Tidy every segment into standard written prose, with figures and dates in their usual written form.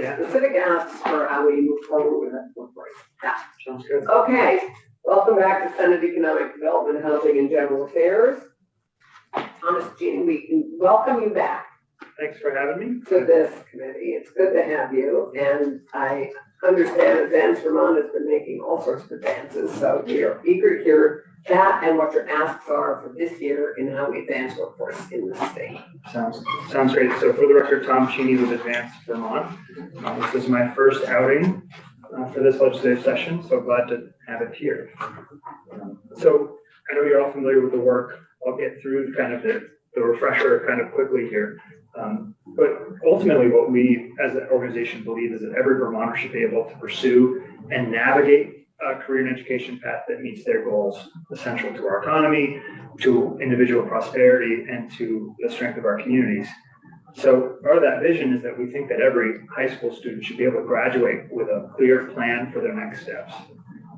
specific asks for how we move forward with it. Yeah. Sounds good. Okay, welcome back to Senate Economic Development, Housing and General Affairs. Thomas Jean, we can welcome you back. Thanks for having me. To this committee. It's good to have you. And I understand Advance Vermont has been making all sorts of advances. So we are eager to hear that and what your asks are for this year and how we advance workforce in the state. Sounds great. So for the record, Tom Cheney with Advance Vermont. This is my first outing for this legislative session, so glad to have it here. So I know you're all familiar with the work. I'll get through kind of the refresher kind of quickly here. But ultimately what we as an organization believe is that every Vermonter should be able to pursue and navigate a career and education path that meets their goals, essential to our economy, to individual prosperity, and to the strength of our communities. So part of that vision is that we think that every high school student should be able to graduate with a clear plan for their next steps.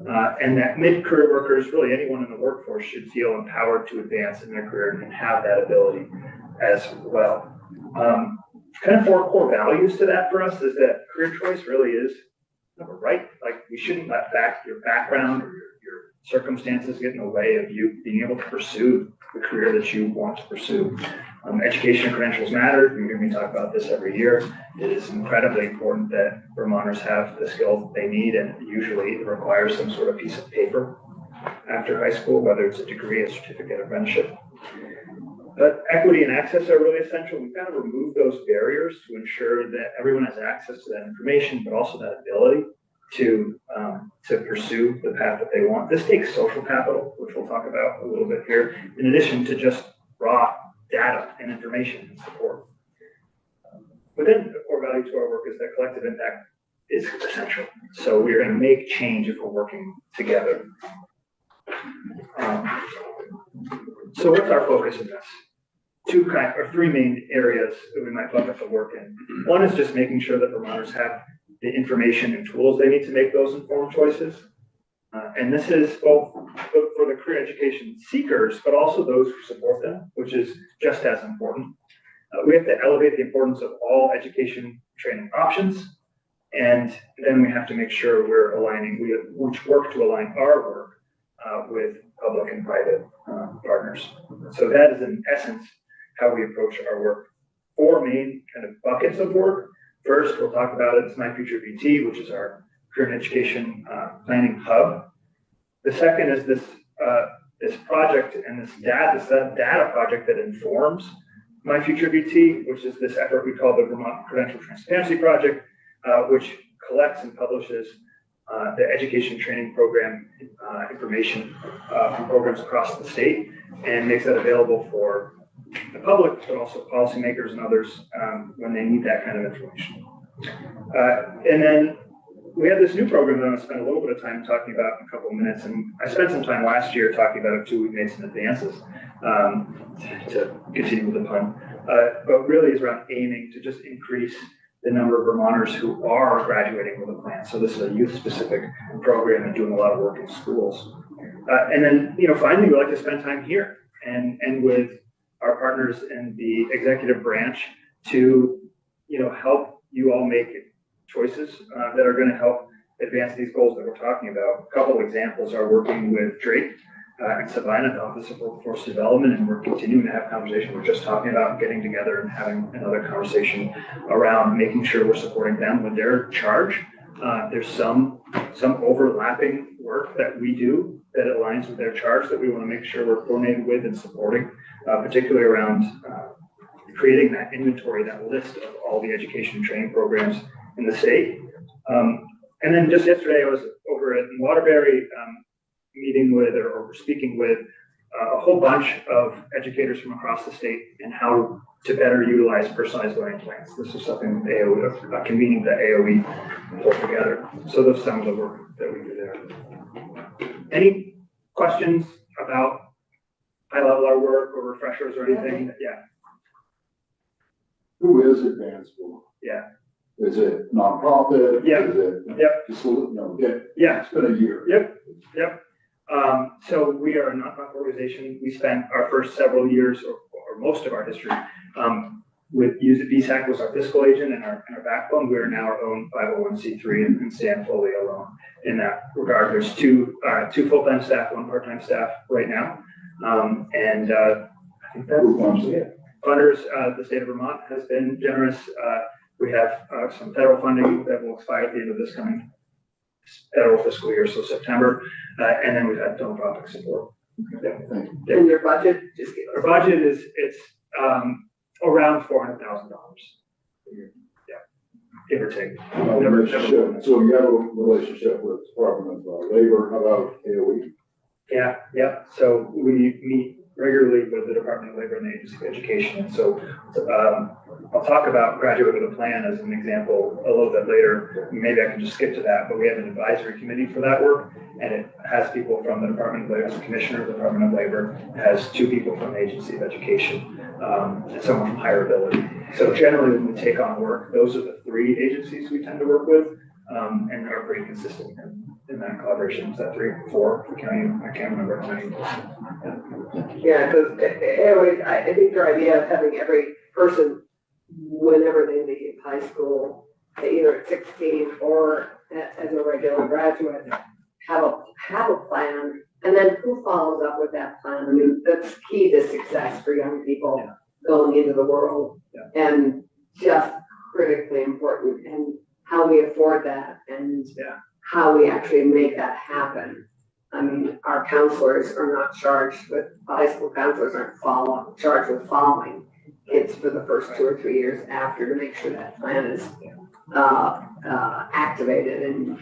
And that mid-career workers, really anyone in the workforce, should feel empowered to advance in their career and have that ability as well. Kind of 4 core values to that for us is that career choice really is a right. Like, we shouldn't let your background or your circumstances get in the way of you being able to pursue the career that you want to pursue. Education and credentials matter. You hear me talk about this every year. It is incredibly important that Vermonters have the skills they need, and usually it requires some sort of piece of paper after high school, whether it's a degree, a certificate, apprenticeship. But equity and access are really essential. We've got to remove those barriers to ensure that everyone has access to that information, but also that ability to pursue the path that they want. This takes social capital, which we'll talk about a little bit here, in addition to just raw data and information and support. Within the core value to our work is that collective impact is essential. So we're going to make change if we're working together. So what's our focus in this? 3 main areas that we might bucket the work in. One is just making sure that Vermonters have the information and tools they need to make those informed choices. And this is both for the career education seekers, but also those who support them, which is just as important. We have to elevate the importance of all education training options. And then we have to make sure we're aligning, we work to align our work with public and private partners. So that is in essence how we approach our work. 4 main kind of buckets of work. First, we'll talk about it's My Future VT, which is our career and education planning hub. The second is this project and this data project that informs My Future VT, which is this effort we call the Vermont Credential Transparency Project, which collects and publishes the education training program information from programs across the state and makes that available for the public, but also policymakers and others when they need that kind of information. And then we have this new program that I'm going to spend a little bit of time talking about in a couple of minutes. And I spent some time last year talking about it too. We made some advances to continue with the pun. But really is around aiming to just increase the number of Vermonters who are graduating with a plan. So this is a youth-specific program and doing a lot of work in schools. And then, finally, we like to spend time here and with our partners in the executive branch to, help you all make choices that are going to help advance these goals that we're talking about. A couple of examples are working with Drake and Sabina at the Office of Workforce Development, and we're continuing to have conversations. We're just talking about getting together and having another conversation around making sure we're supporting them with their charge. There's some overlapping work that we do that aligns with their charge that we want to make sure we're coordinated with and supporting, particularly around creating that inventory, that list of all the education and training programs in the state. And then just yesterday, I was over at Waterbury meeting with or speaking with a whole bunch of educators from across the state and how to better utilize personalized learning plans. This is something that AOE, a convening that AOE pulled together. So those are some of the work that we do there. Any questions about high-level our work or refreshers or anything? Yeah. Who is Advanced Vermont? Yeah. Is it nonprofit? Yeah. Is it just yeah. It's been a year. Yep. So we are a nonprofit organization. We spent our first several years or most of our history with BSAC was our fiscal agent and our backbone. We are now our own 501c3 and stand fully alone in that regard. There's two full-time staff, one part-time staff right now. I think that's it. Funders, the state of Vermont has been generous. We have some federal funding that will expire at the end of this coming federal fiscal year, so September, and then we've had philanthropic support. Yeah. And your budget, just give Our budget it's around $400,000 a year. Yeah, give or take. Relationship. So you have a relationship with Department of Labor. How about AOE? Yeah. So we meet regularly with the Department of Labor and the Agency of Education. And so I'll talk about Graduate with a Plan as an example a little bit later. Maybe I can just skip to that, but we have an advisory committee for that work, and it has people from the Department of Labor, as the Commissioner of the Department of Labor, has 2 people from the Agency of Education, and someone from Higher Ability. So generally when we take on work, those are the 3 agencies we tend to work with, and are pretty consistent in that collaboration. Is that 3 or 4? I can't remember how many. Yeah, because I think your idea of having every person, whenever they leave high school, either at 16 or as a regular graduate, have a plan, and then who follows up with that plan? I mean, that's key to success for young people going into the world, and just critically important, and how we afford that, and how we actually make that happen. I mean, our counselors are not charged with, high school counselors aren't charged with following kids for the first 2 or 3 years after, to make sure that plan is activated.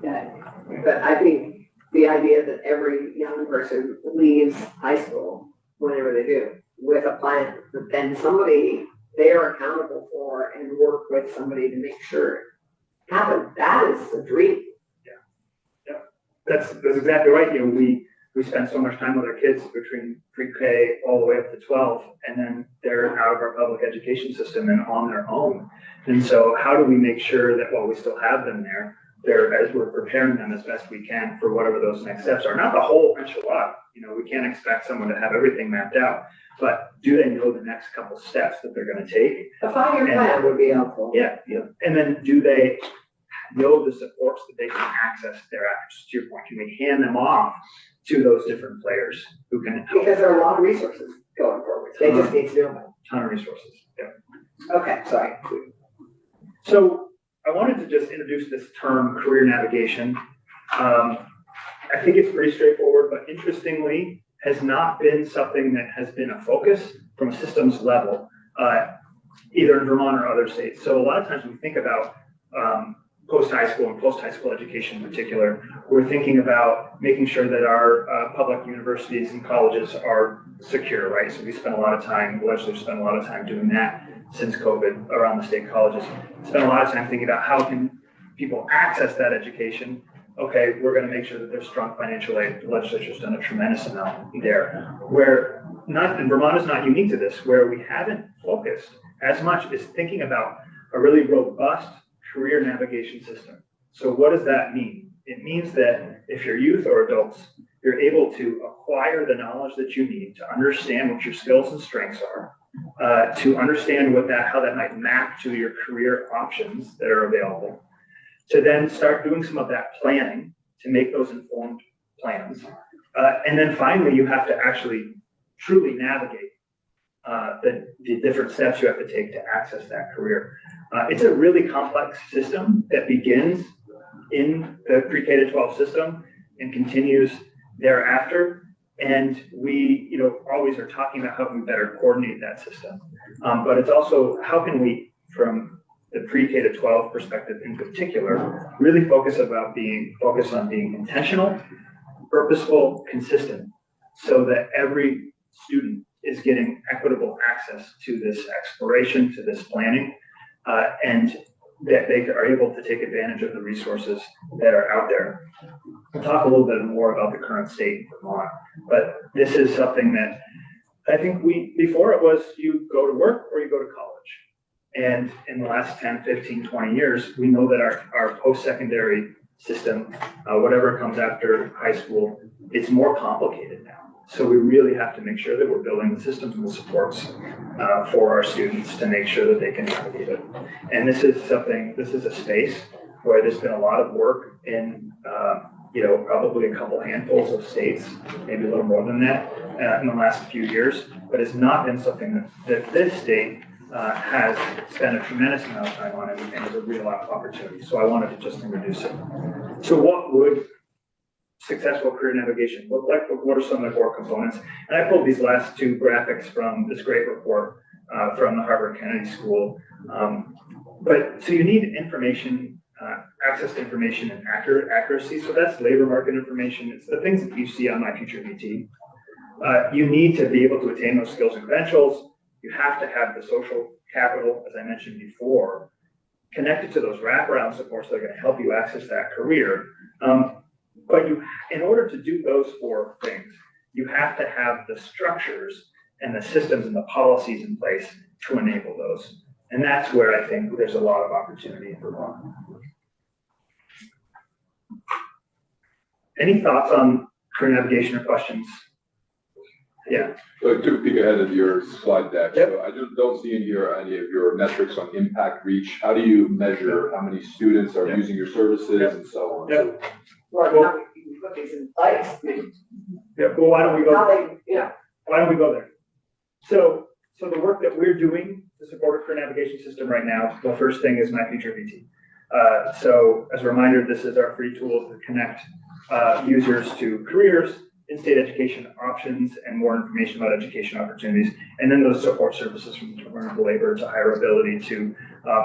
But I think the idea that every young person leaves high school, whenever they do, with a plan, but then somebody they are accountable for and work with somebody to make sure it happens, that is the dream. That's exactly right. You know, we spend so much time with our kids between pre-K all the way up to 12, and then they're out of our public education system and on their own. And so how do we make sure that while we still have them there, as we're preparing them as best we can for whatever those next steps are, not the whole enchilada. You know, we can't expect someone to have everything mapped out, but do they know the next couple steps that they're going to take? A 5-year plan would be helpful. Yeah. And then do they know the supports that they can access thereafter? To your point, can we hand them off to those different players who can help? Because there are a lot of resources going forward. They just need to know about it. Ton of resources. Yeah. Okay, sorry. So I wanted to just introduce this term, career navigation. I think it's pretty straightforward, but interestingly, has not been something that has been a focus from a systems level, either in Vermont or other states. So a lot of times we think about post-high school and post-high school education in particular, we're thinking about making sure that our public universities and colleges are secure, right? So we spend a lot of time, legislators spend a lot of time doing that since COVID around the state colleges. Spend a lot of time thinking about how can people access that education. Okay, we're going to make sure that there's strong financial aid. The legislature's done a tremendous amount there. And Vermont is not unique to this, where we haven't focused as much is thinking about a really robust career navigation system. So what does that mean? It means that if you're youth or adults, you're able to acquire the knowledge that you need to understand what your skills and strengths are, to understand how that might map to your career options that are available, to then start doing some of that planning to make those informed plans. And then finally, you have to actually truly navigate the different steps you have to take to access that career. It's a really complex system that begins in the pre-K to 12 system and continues thereafter. And we, always are talking about how can we better coordinate that system. But it's also how can we, from the pre-K to 12 perspective in particular, really focus on being intentional, purposeful, consistent, so that every student is getting equitable access to this exploration, to this planning, and that they are able to take advantage of the resources that are out there. We'll talk a little bit more about the current state in Vermont, but this is something that I think before it was you go to work or you go to college. And in the last 10, 15, 20 years, we know that our post-secondary system, whatever comes after high school, it's more complicated now. So we really have to make sure that we're building the systems and the supports for our students to make sure that they can navigate it. And this is a space where there's been a lot of work in, probably a couple handfuls of states, maybe a little more than that, in the last few years, but it's not been something that this state has spent a tremendous amount of time on and is a real opportunity. So I wanted to just introduce it. So what would successful career navigation look like? What are some of the core components? And I pulled these last two graphics from this great report from the Harvard Kennedy School. So you need information, access to information and accuracy. So that's labor market information. It's the things that you see on My Future VT. You need to be able to attain those skills and credentials. You have to have the social capital, as I mentioned before, connected to those wraparound supports that are going to help you access that career. But in order to do those four things, you have to have the structures and the systems and the policies in place to enable those. And that's where I think there's a lot of opportunity in Vermont. Any thoughts on career navigation or questions? Yeah. So I took a peek ahead of your slide deck. Yep. So I don't see in here any of your metrics on impact reach. How do you measure how many students are Yep. using your services Yep. and so on? Yep. Well, now you can put these in place. Yeah. Well, why don't we How go? they, Why don't we go there? So the work that we're doing to support a career navigation system right now, the first thing is My Future VT. So as a reminder, this is our free tool to connect users to careers, in-state education options, and more information about education opportunities. And then those support services from the Department of Labor to Hireability to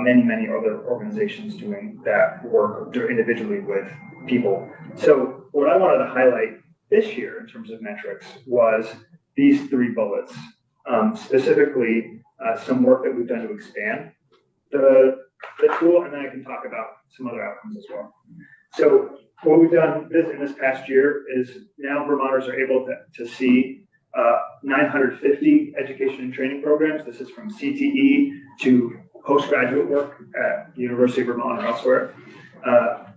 many, many other organizations doing that work individually with people. So what I wanted to highlight this year in terms of metrics was these three bullets, specifically some work that we've done to expand the tool, and then I can talk about some other outcomes as well. So what we've done in this past year is now Vermonters are able to see 950 education and training programs. This is from CTE to postgraduate work at the University of Vermont or elsewhere.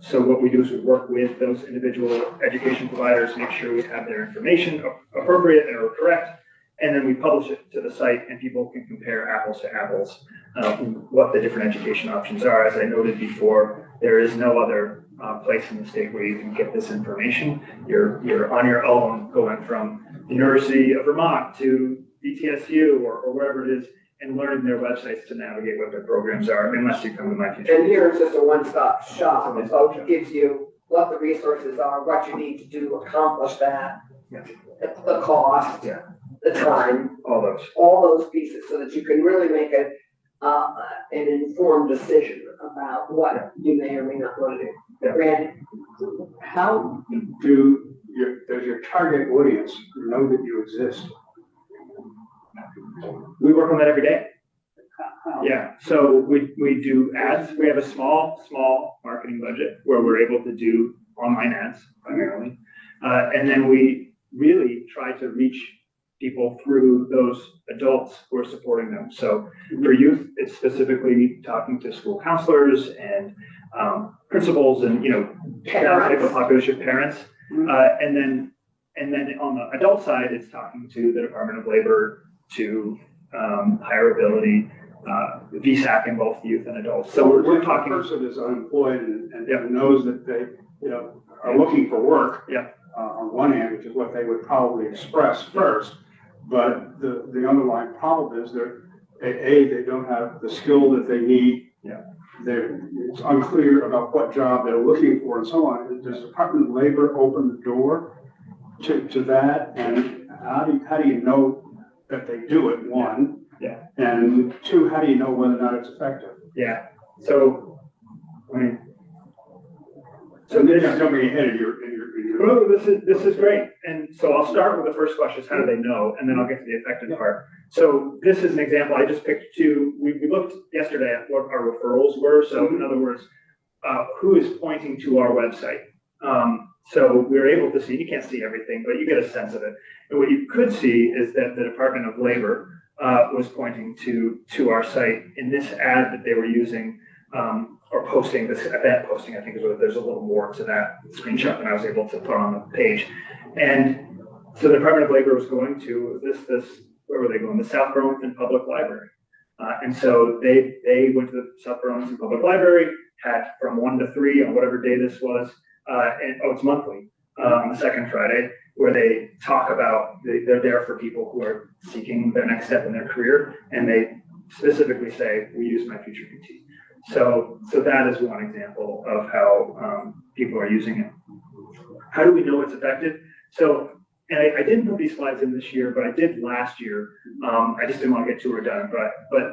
So what we do is we work with those individual education providers, make sure we have their information appropriate and are correct, and then we publish it to the site and people can compare apples to apples, what the different education options are. As I noted before, there is no other place in the state where you can get this information. You're on your own going from the University of Vermont to ETSU or wherever it is and learning their websites to navigate what their programs are, unless you come to My Future. and here it's just a one-stop shop. It gives you what the resources are, what you need to do to accomplish that, Yeah. the cost, Yeah. the time, All those. pieces, so that you can really make an informed decision about what you may or may not want to do. Yeah. Randy? How does your target audience know that you exist? We work on that every day. How? Yeah, so we do ads. We have a small marketing budget where we're able to do online ads primarily. And then we really try to reach people through those adults who are supporting them. So for youth, it's specifically talking to school counselors and principals and, that type of population, parents. And then on the adult side, it's talking to the Department of Labor, to Hireability, VSAC in both youth and adults. So we're talking. If a person is unemployed and Yeah. knows that they, are looking for work. Yeah. On one hand, which is what they would probably express first, but the underlying problem is they don't have the skill that they need. Yeah. It's unclear about what job they're looking for and so on. Does the Department of Labor open the door to that? And how do you know that they do it, one? Yeah. And two, how do you know whether or not it's effective? Yeah. So, This is jumping ahead of your. Oh, this is great. And so I'll start with the first question is how do they know? And then I'll get to the effective part. So this is an example. I just picked two. We looked yesterday at what our referrals were. So in other words, who is pointing to our website? So we were able to see, you can't see everything, but you get a sense of it. And what you could see is that the Department of Labor was pointing to our site in this ad that they were using, or posting, this event posting, I think is what, there's a little more to that screenshot than I was able to put on the page. And So the Department of Labor was going to where were they going? The South Burlington Public Library. And so they went to the South Burlington Public Library, had from 1 to 3 on whatever day this was, it's monthly, on the second Friday, where they talk about, they're there for people who are seeking their next step in their career, and they specifically say, we use My Future PT. So that is one example of how people are using it. How do we know it's effective? So, and I didn't put these slides in this year, but I did last year. I just didn't want to get too redundant, but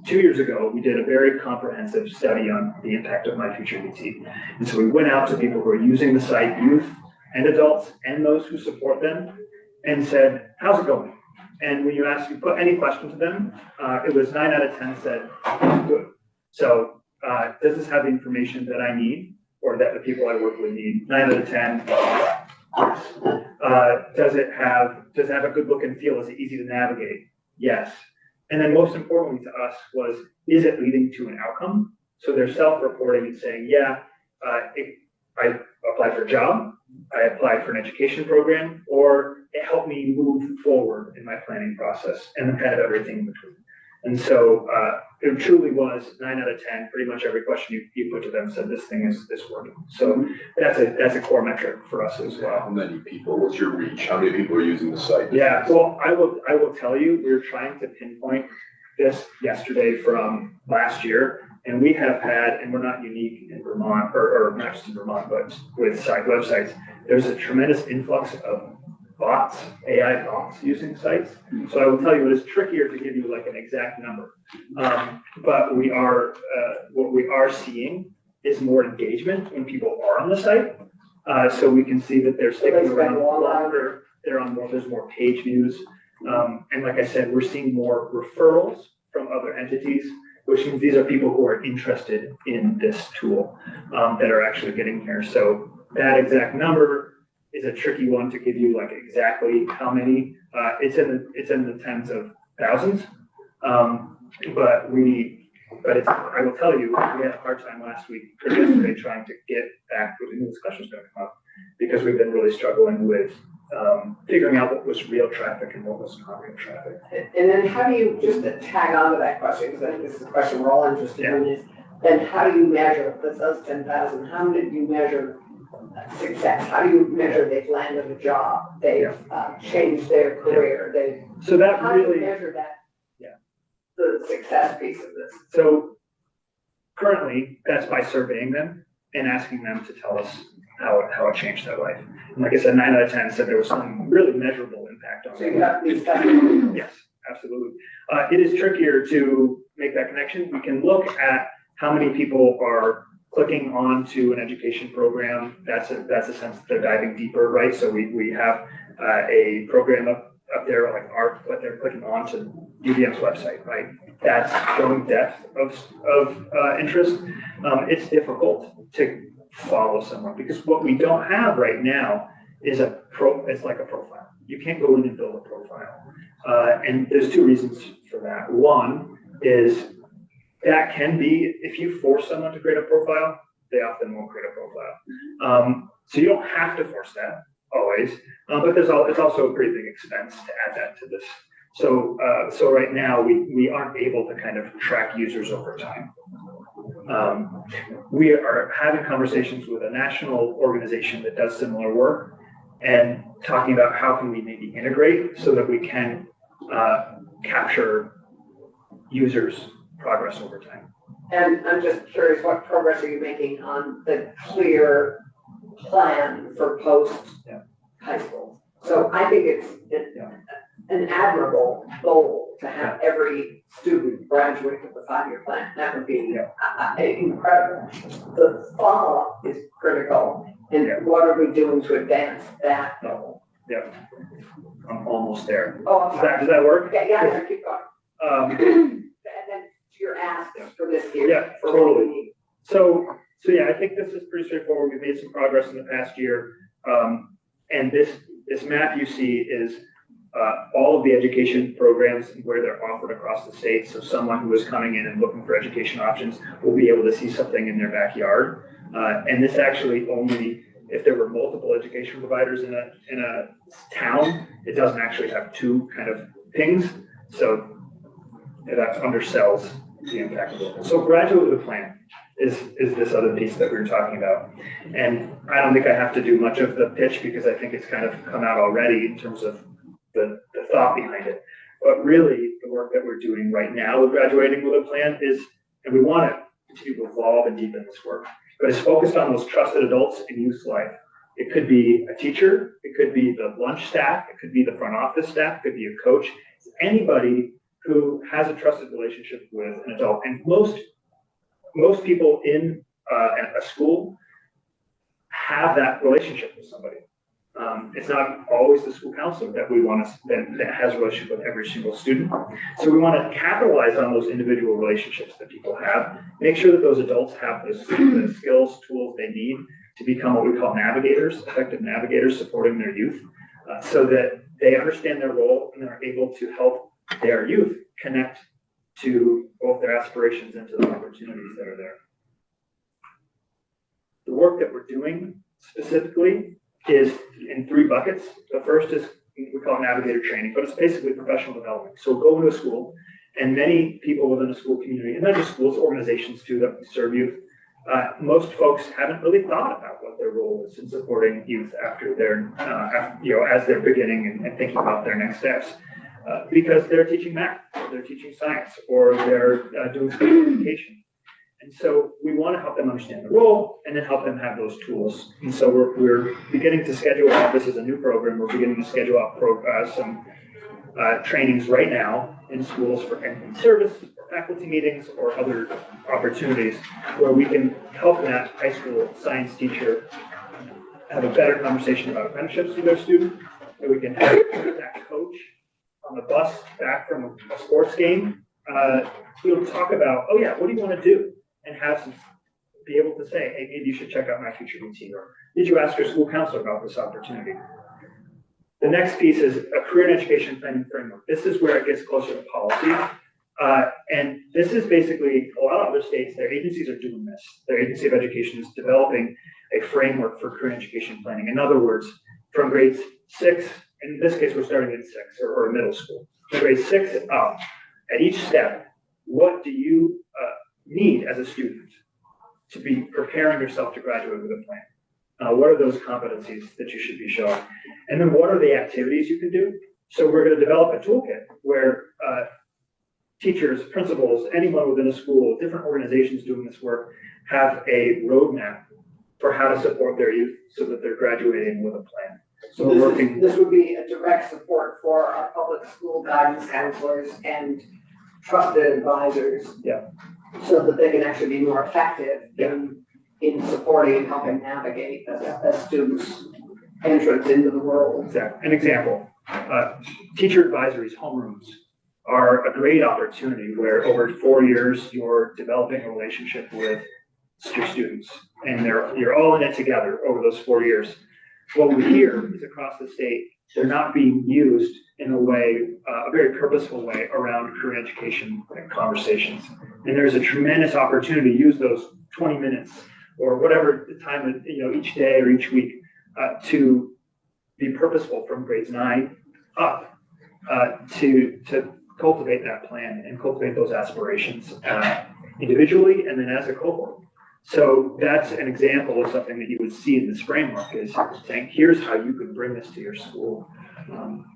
2 years ago, we did a very comprehensive study on the impact of My Future PT. And so we went out to people who are using the site, youth and adults, and those who support them, and said, how's it going? And when you put any question to them, it was 9 out of 10 said, good. So does this have the information that I need, or that the people I work with need? 9 out of 10, yes. Does it have a good look and feel? Is it easy to navigate? Yes. And then most importantly to us was, is it leading to an outcome? So they're self-reporting and saying, yeah, I applied for a job, I applied for an education program, or it helped me move forward in my planning process, and then kind of everything in between. And so it truly was 9 out of 10. Pretty much every question you put to them said this thing is working. So that's a core metric for us as well. How many people? What's your reach? How many people are using the site? Yeah. Well, I will tell you, we were trying to pinpoint this yesterday from last year, and we have had, and we're not unique in Vermont, or not just in Vermont, but with site websites. There's a tremendous influx of bots, AI bots using sites. So I will tell you, it is trickier to give you like an exact number. But what we are seeing is more engagement when people are on the site. So we can see that they're sticking around longer, there's more page views. And like I said, we're seeing more referrals from other entities, which means these are people who are interested in this tool that are actually getting here. So that exact number is a tricky one to give you like exactly how many. It's in the tens of thousands. But I will tell you, we had a hard time last week or yesterday trying to get back to, we knew this question was going to come up, because we've been really struggling with figuring out what was real traffic and what was not real traffic. And then how do you, just to tag on to that question, because I think this is a question we're all interested in, is then how do you measure those 10,000? How did you measure success? How do you measure they've landed a job, they've changed their career, So that how really, do you measure that? The success piece of this. so currently that's by surveying them and asking them to tell us how it changed their life. And like I said, 9 out of 10 said there was some really measurable impact on So you them. have these studies. Yes, absolutely. It is trickier to make that connection. We can look at how many people are clicking on to an education program. That's a sense that they're diving deeper, right? So we have a program up there, like what they're clicking on to UVM's website, right? That's showing depth of interest. It's difficult to follow someone because what we don't have right now is it's like a profile. You can't go in and build a profile. And there's 2 reasons for that. One is that can be, if you force someone to create a profile, they often won't create a profile. So you don't have to force that always, but it's also a pretty big expense to add that to this. So right now we aren't able to kind of track users over time. We are having conversations with a national organization that does similar work and talking about how can we maybe integrate so that we can capture users' progress over time. And I'm just curious, what progress are you making on the clear plan for post high school? So I think it's an admirable goal to have every student graduate with a 5-year plan. That would be incredible. The follow-up is critical. And what are we doing to advance that goal? Yeah, I'm almost there. Oh, I'm sorry. Does that work? Yeah, keep going. And then your ask for this year. Yeah, for totally. what we need. So yeah, I think this is pretty straightforward. We've made some progress in the past year. And this map you see is all of the education programs and where they're offered across the state. So someone who is coming in and looking for education options will be able to see something in their backyard. And this actually only if there were multiple education providers in a town, it doesn't actually have two kind of pings. So that undersells the impact of it. So graduate with a plan is this other piece that we were talking about. And I don't think I have to do much of the pitch because I think it's kind of come out already in terms of the thought behind it. But really, the work that we're doing right now with graduating with a plan is, and we want to continue to evolve and deepen this work, but it's focused on those trusted adults in youth life. It could be a teacher, it could be the lunch staff, it could be the front office staff, it could be a coach. It's anybody who has a trusted relationship with an adult. And most people in a school have that relationship with somebody. It's not always the school counselor that we want to, that has a relationship with every single student. So we want to capitalize on those individual relationships that people have, make sure that those adults have the skills, tools they need to become what we call navigators, effective navigators supporting their youth, so that they understand their role and are able to help their youth connect to both their aspirations and to the opportunities that are there. The work that we're doing specifically is in three buckets. The first is, we call it navigator training, but it's basically professional development. So go into a school, and many people within a school community, and not just schools, organizations too that serve youth, most folks haven't really thought about what their role is in supporting youth after they're, as they're beginning and thinking about their next steps. Because they're teaching math, or they're teaching science, or they're doing special education. And so we want to help them understand the role and then help them have those tools. And so we're beginning to schedule out, this is a new program, we're beginning to schedule out some trainings right now in schools for in service, or faculty meetings, or other opportunities where we can help that high school science teacher have a better conversation about apprenticeships with their student, that we can have that coach on the bus back from a sports game, he'll talk about, oh yeah, what do you want to do? And be able to say, hey, maybe you should check out my future routine, or did you ask your school counselor about this opportunity? The next piece is a career and education planning framework. This is where it gets closer to policy. And this is basically, a lot of other states, their agencies are doing this. Their agency of education is developing a framework for career and education planning. In other words, from grades 6, in this case, we're starting at 6 or middle school. From grade 6 up, at each step, what do you need as a student to be preparing yourself to graduate with a plan? What are those competencies that you should be showing? And then what are the activities you can do? So we're going to develop a toolkit where teachers, principals, anyone within a school, different organizations doing this work have a roadmap for how to support their youth so that they're graduating with a plan. So we're working. This would be a direct support for our public school guidance counselors and trusted advisors. Yeah. So that they can actually be more effective in supporting and helping navigate a student's entrance into the world. Exactly. An example, teacher advisories, homerooms are a great opportunity where over 4 years, you're developing a relationship with your students, and you're all in it together over those 4 years. What we hear is across the state, they're not being used in a way, a very purposeful way around career education conversations. And there's a tremendous opportunity to use those 20 minutes or whatever the time, each day or each week to be purposeful from grades 9 up to cultivate that plan and cultivate those aspirations individually and then as a cohort. So that's an example of something that you would see in this framework, is saying, here's how you can bring this to your school.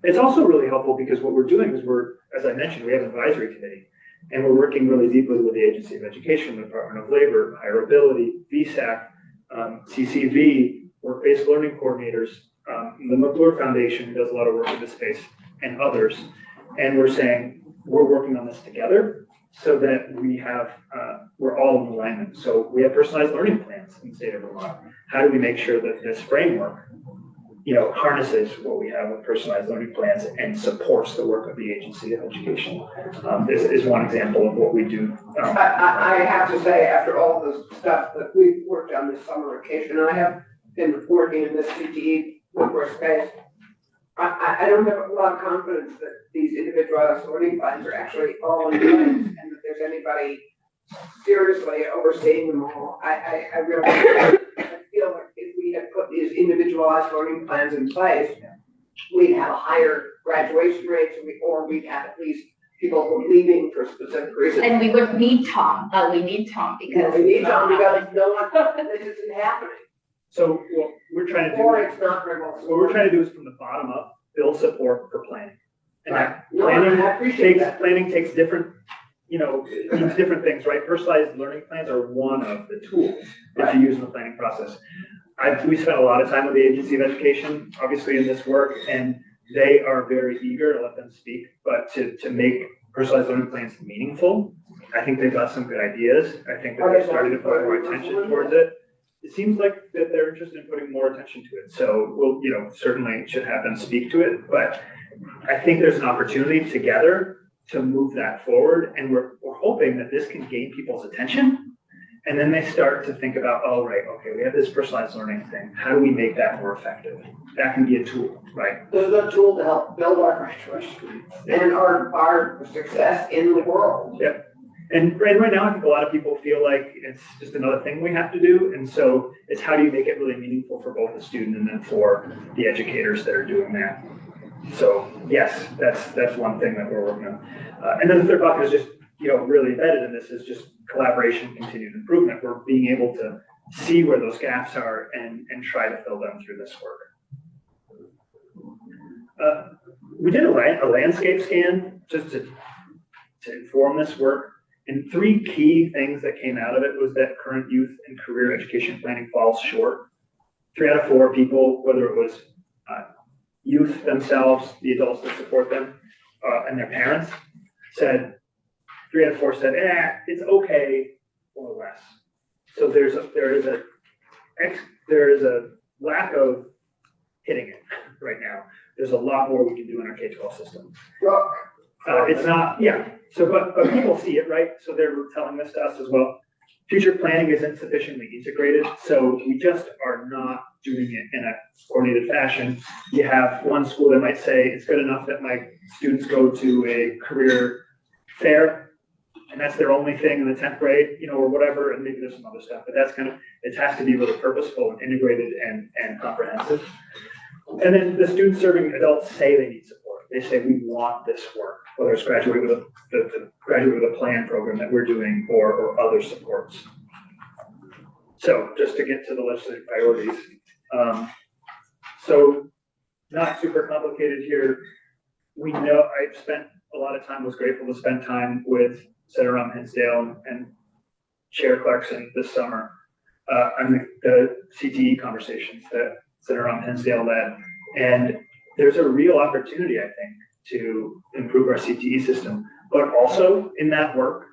It's also really helpful because what we're doing is as I mentioned, we have an advisory committee, and we're working really deeply with the Agency of Education, the Department of Labor, Higher Ability, VSAC, CCV, work-based learning coordinators, the McClure Foundation, who does a lot of work in this space, and others. And we're saying, we're working on this together so that we're all in alignment. So we have personalized learning plans in the state of Vermont. How do we make sure that this framework, harnesses what we have with personalized learning plans and supports the work of the Agency of Education? This is one example of what we do. I have to say, after all the stuff that we've worked on this summer vacation, I have been working in this CTE workforce space. I don't have a lot of confidence that these individualized learning plans are actually all in place and that there's anybody seriously overseeing them all. I really feel like if we had put these individualized learning plans in place, we'd have a higher graduation rates, or we'd have at least people who are leaving for specific reasons. And we would need Tom, we need Tom because. We need Tom because no one, this isn't happening, So what we're trying to do, or it's not very well. what we're trying to do is from the bottom up, build support for planning. And that No, planning I appreciate that. planning takes different, it means different things, right? Personalized learning plans are one of the tools that you use in the planning process. We spent a lot of time with the Agency of Education, obviously in this work, and they are very eager to let them speak, but to make personalized learning plans meaningful, I think they've got some good ideas. I think that they're starting to put more attention towards it. It seems like that they're interested in putting more attention to it. So we'll, certainly should have them speak to it, but I think there's an opportunity together to move that forward. And we're hoping that this can gain people's attention. And then they start to think about, oh, right, okay, we have this personalized learning thing. How do we make that more effective? That can be a tool, right? This is a tool to help build our graduation and our success in the world. And right now, I think a lot of people feel like it's just another thing we have to do. And so it's how do you make it really meaningful for both the student and then for the educators that are doing that. So yes, that's one thing that we're working on. And then the third bucket is just, really embedded in this is just collaboration, continued improvement. We're being able to see where those gaps are and try to fill them through this work. We did a landscape scan just to inform this work. And three key things that came out of it was that current youth and career education planning falls short. 3 out of 4 people, whether it was youth themselves, the adults that support them, and their parents, said 3 out of 4 said, it's okay or less. So there is a lack of hitting it right now. There's a lot more we can do in our K-12 system. It's not, so, but people see it, right? So they're telling this to us as well. Future planning isn't sufficiently integrated, so we just are not doing it in a coordinated fashion. You have one school that might say, it's good enough that my students go to a career fair, and that's their only thing in the 10th grade, or whatever, and maybe there's some other stuff, but that's it has to be really purposeful and integrated and comprehensive. And then the students serving adults say they need support. They say, we want this work, whether it's graduate with a plan program that we're doing or other supports. So just to get to the legislative priorities. So not super complicated here. We know I've spent a lot of time, was grateful to spend time with Senator Rahm Hinsdale and Chair Clarkson this summer on the CTE conversations that Senator Rahm Hinsdale led. And there's a real opportunity, I think, to improve our CTE system, but also in that work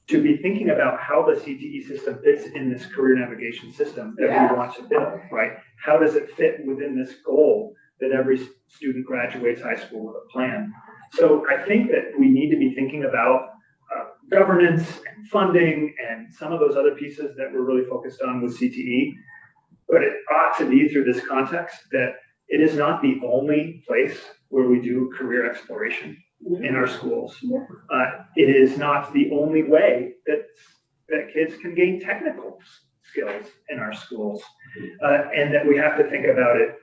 to be thinking about how the CTE system fits in this career navigation system that we want to build, right? How does it fit within this goal that every student graduates high school with a plan? So I think that we need to be thinking about governance and funding and some of those other pieces that we're really focused on with CTE, but it ought to be through this context that it is not the only place where we do career exploration in our schools. It is not the only way that kids can gain technical skills in our schools, and that we have to think about it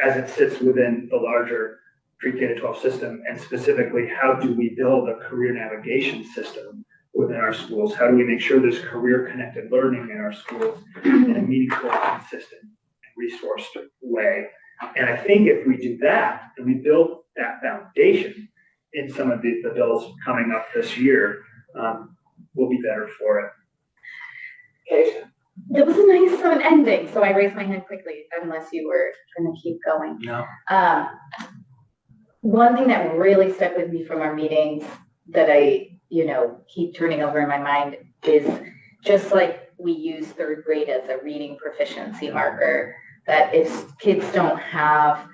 as it sits within the larger pre-K to 12 system, and specifically, how do we build a career navigation system within our schools? How do we make sure there's career-connected learning in our schools in a meaningful, consistent, resourced way? And I think if we do that and we build that foundation in some of the bills coming up this year, we'll be better for it. Okay. It was a nice ending, so I raised my hand quickly, unless you were going to keep going. No. One thing that really stuck with me from our meetings that I, keep turning over in my mind is just like we use 3rd grade as a reading proficiency marker, that if kids don't have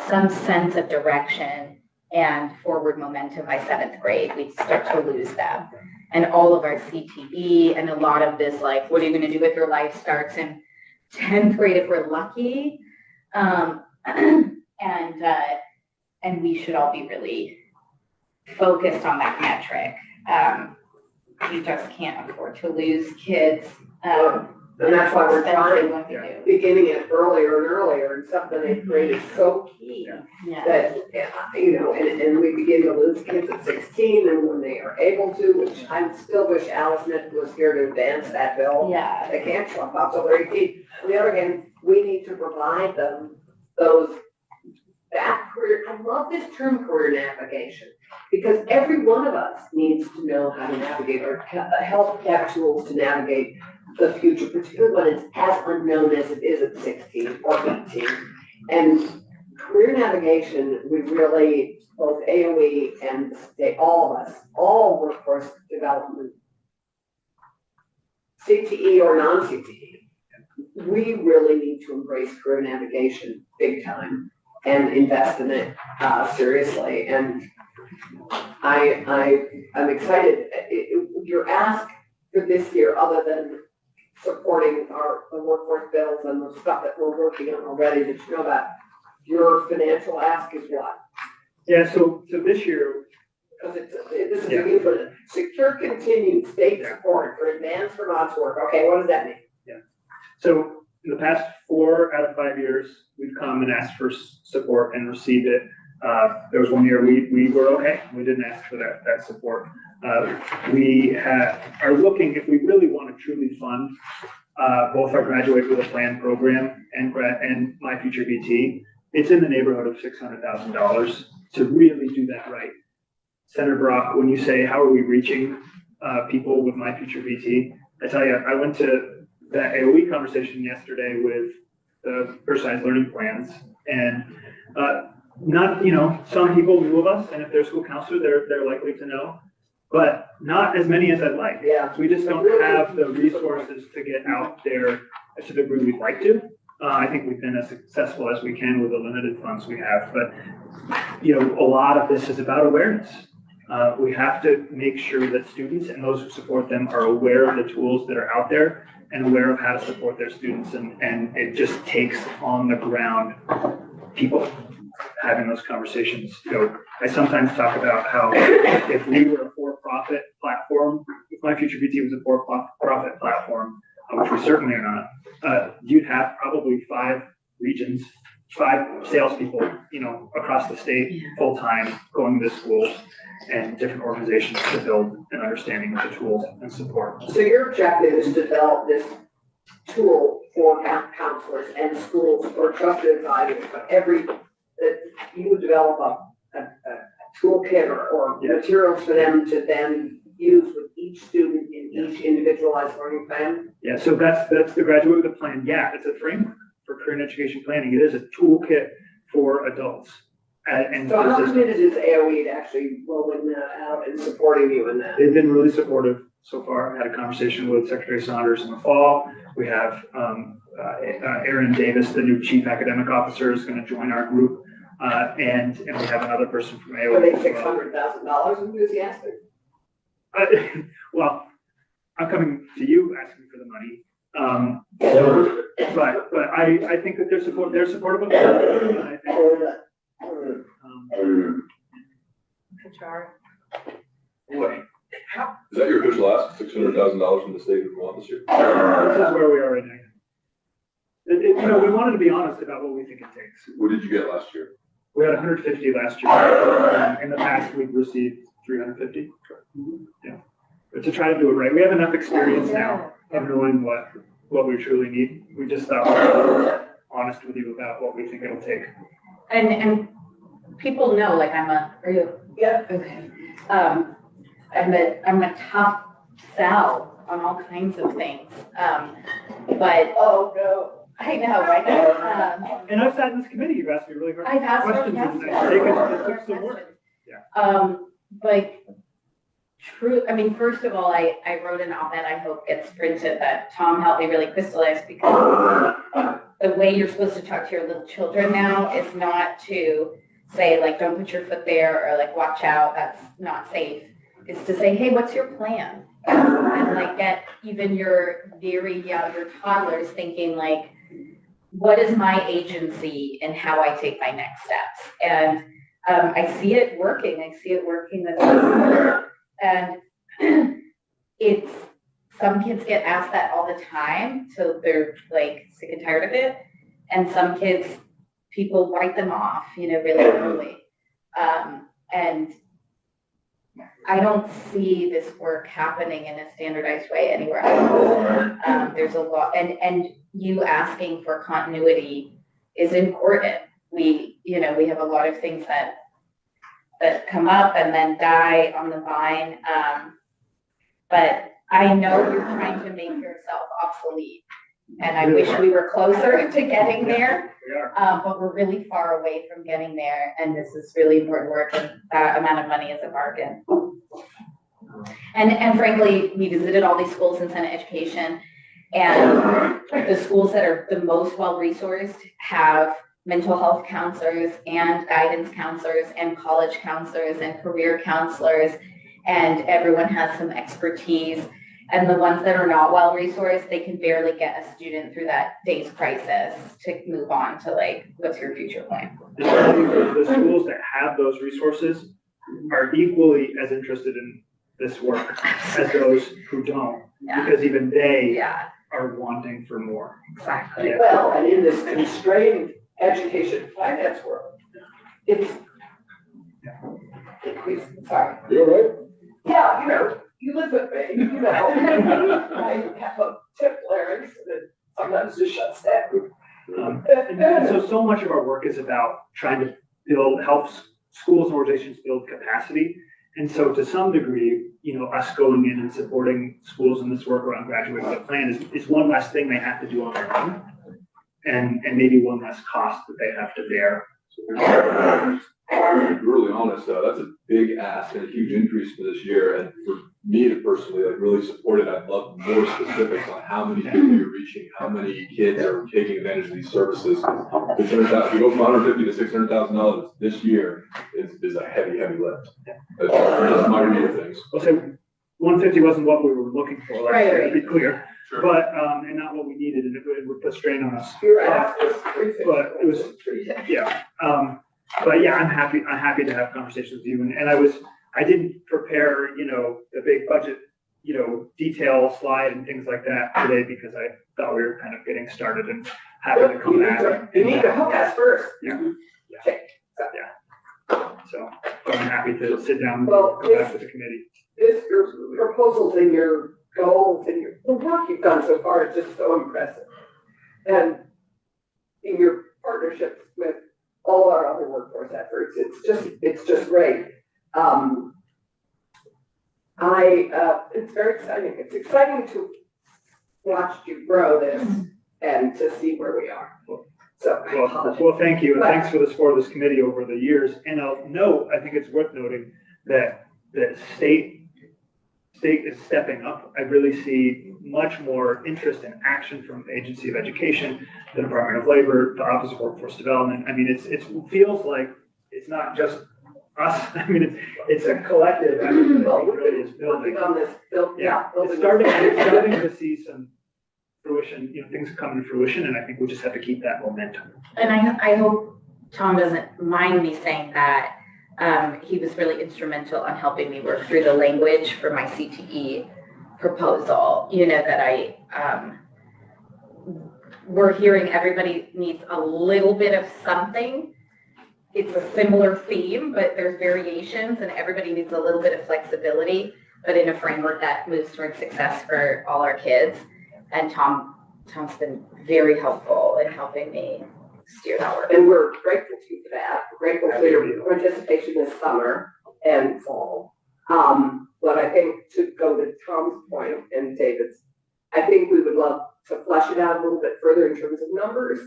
some sense of direction and forward momentum by 7th grade, we start to lose them. And all of our CTE and a lot of this, like, what are you going to do with your life, starts in 10th grade if we're lucky. And we should all be really focused on that metric. We just can't afford to lose kids. And that's why we're Expensive trying, when we do. beginning it earlier and earlier, and something they've grade is so key. Yeah. Yeah. That, you know, and we begin to lose kids at 16, and when they are able to, which I still wish Alice Smith was here to advance that bill. Yeah. They can't drop out till they're 18. On the other hand, we need to provide them that career, I love this term career navigation, because every one of us needs to know how to navigate, or help have tools to navigate the future, particularly when it's as unknown as it is at 16 or 18. And career navigation, we really, both AOE and all of us, all workforce development, CTE or non-CTE, we really need to embrace career navigation big time and invest in it seriously. And I'm excited. Your ask for this year, other than supporting the workforce bills and the stuff that we're working on already, that you know that your financial ask is what? Yeah, so this year, Because this is a new one. Secure continued state support for advanced Vermont's work. Okay, what does that mean? so in the past 4 out of 5 years, we've come and asked for support and received it. There was one year we were okay, we didn't ask for that support. We are looking, if we really want to truly fund both our Graduate with a Plan program and My Future VT, it's in the neighborhood of $600,000 to really do that right. Senator Brock, when you say, how are we reaching people with My Future VT? I tell you, I went to that AOE conversation yesterday with the personalized learning plans, and not, some people knew of us, and if they're school counselor, they're likely to know, but not as many as I'd like. Yeah. So we just don't have the resources to get out there to the degree we'd like to. I think we've been as successful as we can with the limited funds we have, but a lot of this is about awareness. We have to make sure that students and those who support them are aware of the tools that are out there and aware of how to support their students, and it just takes on the ground people having those conversations. I sometimes talk about how if we were a for-profit platform, if My Future VT was a for-profit platform, which we certainly are not, you'd have probably 5 regions, 5 salespeople, across the state, full-time, going to schools and different organizations to build an understanding of the tools and support. So your objective is to develop this tool for counselors and schools, or trusted advisors, but that you would develop a toolkit or materials for them to then use with each student in each individualized learning plan? Yeah, so that's the Graduate with a Plan. Yeah, it's a framework for career and education planning. It is a toolkit for adults. And so how committed is AOE to actually rolling that out and supporting you in that? They've been really supportive so far. I had a conversation with Secretary Saunders in the fall. We have Erin Davis, the new Chief Academic Officer, is going to join our group. And we have another person from AOE. Are they $600,000 enthusiastic? Well, I'm coming to you asking for the money. But I think that they're supportive of it. Boy, is that your official ask, $600,000 from the state of Vermont this year? This is where we are right now. We wanted to be honest about what we think it takes. What did you get last year? We had 150 last year. In the past, we've received 350. Yeah. But to try to do it right, we have enough experience now of knowing what we truly need. We just thought we'd be honest with you about what we think it'll take. And people know, like are you? Yeah. Okay. I'm a tough sell on all kinds of things. But Oh, no. I know. And I've sat in this committee, you've asked me really hard I've asked questions, and it took some work. Like, first of all, I wrote an op-ed I hope gets printed that Tom helped me really crystallize, because the way you're supposed to talk to your little children now is not to say, like, don't put your foot there, or like, watch out, that's not safe. It's to say, hey, what's your plan? And like get even your very young, your toddlers thinking, like, what is my agency and how I take my next steps? And I see it working. I see it working. And it's some kids get asked that all the time, so they're like sick and tired of it. And some kids, people write them off, really early. And I don't see this work happening in a standardized way anywhere else. There's a lot, and you asking for continuity is important. We have a lot of things that come up and then die on the vine. But I know you're trying to make yourself obsolete. And I wish we were closer to getting there, We are. but we're really far away from getting there. And this is really important work, and that amount of money is a bargain. And frankly, we visited all these schools in Senate Education, and the schools that are the most well-resourced have mental health counselors and guidance counselors and college counselors and career counselors, and everyone has some expertise. And the ones that are not well-resourced, they can barely get a student through that day's crisis to move on to like, what's your future plan? The schools that have those resources are equally as interested in this work as those who don't, Yeah, because even they yeah, are wanting for more. exactly. Yeah. Well, and in this constrained education finance world, it's. Please, sorry. You all right? Yeah, you live with me, I have a tip larynx that sometimes just shuts down. And so much of our work is about trying to help schools and organizations build capacity. And so to some degree, us going in and supporting schools in this work around graduate with a plan is one less thing they have to do on their own. And maybe one less cost that they have to bear. To be brutally honest, that's a big ask and a huge increase for this year. And for me to personally, really support it, I'd love more specifics on how many people you're reaching, how many kids are taking advantage of these services. If you go from $150,000 to $600,000 this year is a heavy lift. That's my read of things. I'll say 150 wasn't what we were looking for, Right. to be clear, Sure. but, and not what we needed, and it would put strain on us. Your ask was 350. But it was, yeah, but yeah, I'm happy to have conversations with you, and I didn't prepare, the big budget, detail slide and things like that today, because I thought we were kind of getting started and having to come back. You need to hook us first. Yeah. Okay. So I'm happy to sit down and Well, come back to the committee. Your proposals and your goals and the work you've done so far is just so impressive. And in your partnerships with all our other workforce efforts, it's just great. It's very exciting. It's exciting to watch you grow this and to see where we are. So. Well, thank you, and thanks for the support of this committee over the years. And I'll note, I think it's worth noting that state is stepping up. I really see much more interest and action from the Agency of Education, the Department of Labor, the Office of Workforce Development. I mean, it feels like it's not just us. I mean, it's a collective effort that I think really is building. Working on this, It's starting to see some fruition, things coming to fruition, and I think we just have to keep that momentum. And I hope Tom doesn't mind me saying that. He was really instrumental in helping me work through the language for my CTE proposal, that we're hearing everybody needs a little bit of something. It's a similar theme, but there's variations, and everybody needs a little bit of flexibility, but in a framework that moves towards success for all our kids. And Tom's been very helpful in helping me steer that work. And we're grateful to you for that. We're grateful for your participation this summer and fall. But I think to go to Tom's point and David's, I think we would love to flesh it out a little bit further in terms of numbers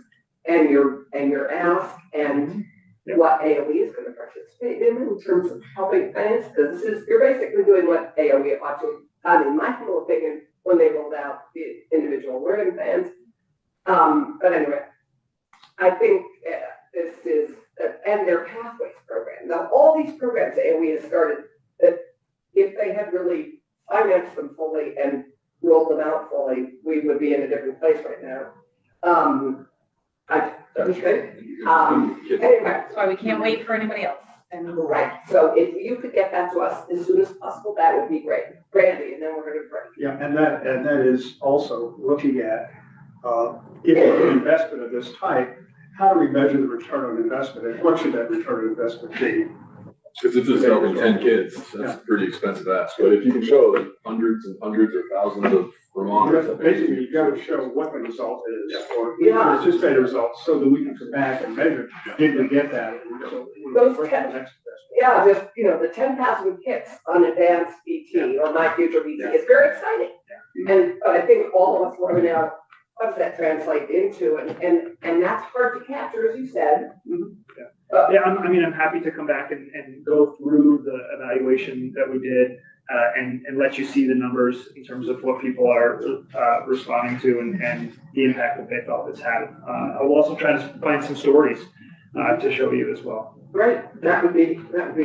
and your ask and what AOE is going to participate in terms of helping finance, because you're basically doing what AOE ought to have done, in my humble opinion, when they rolled out the individual learning plans. But anyway, I think this is, and their pathways program. Now, all these programs AOE has started, that if they had really financed them fully and rolled them out fully, we would be in a different place right now. Anyway, That's why we can't wait for anybody else. And Right, so if you could get that to us as soon as possible, that would be great. Brandy, and then we're gonna break. Yeah, and that is also looking at, if it's an investment of this type, how do we measure the return on investment, and what should that return on investment be? Because if it's helping 10 kids, that's a pretty expensive ask. But if you can show that hundreds and hundreds or thousands of Vermonters. Basically, you gotta show what the result is, or Yeah. anticipate a result, so that we can come back and measure, did we get that? And so, Those what's the 10 next investment? Yeah, just, the 10,000 kits on advanced BT or My Future BT is very exciting. But I think all of us want to know, what does that translate into? And that's hard to capture, as you said. Yeah, I'm happy to come back and go through the evaluation that we did, and let you see the numbers in terms of what people are, responding to and the impact that they felt it's had. I will also try to find some stories, to show you as well. Right, that would be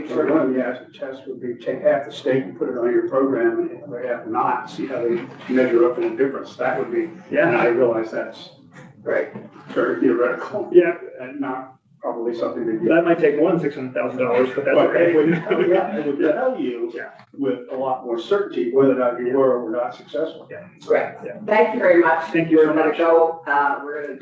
So true. one of the acid tests would be take half the state and put it on your program, and the other half not, see how they measure up in the difference. That would be, and Yeah, I realize that's Right. very theoretical. yeah, And not probably something that you. that might take more than $600,000, but that's But okay. it would, yeah, it would tell you Yeah. with a lot more certainty whether or not you were or were not successful. Great. Yeah. Thank you very much. Thank you so We're gonna much. go, we're gonna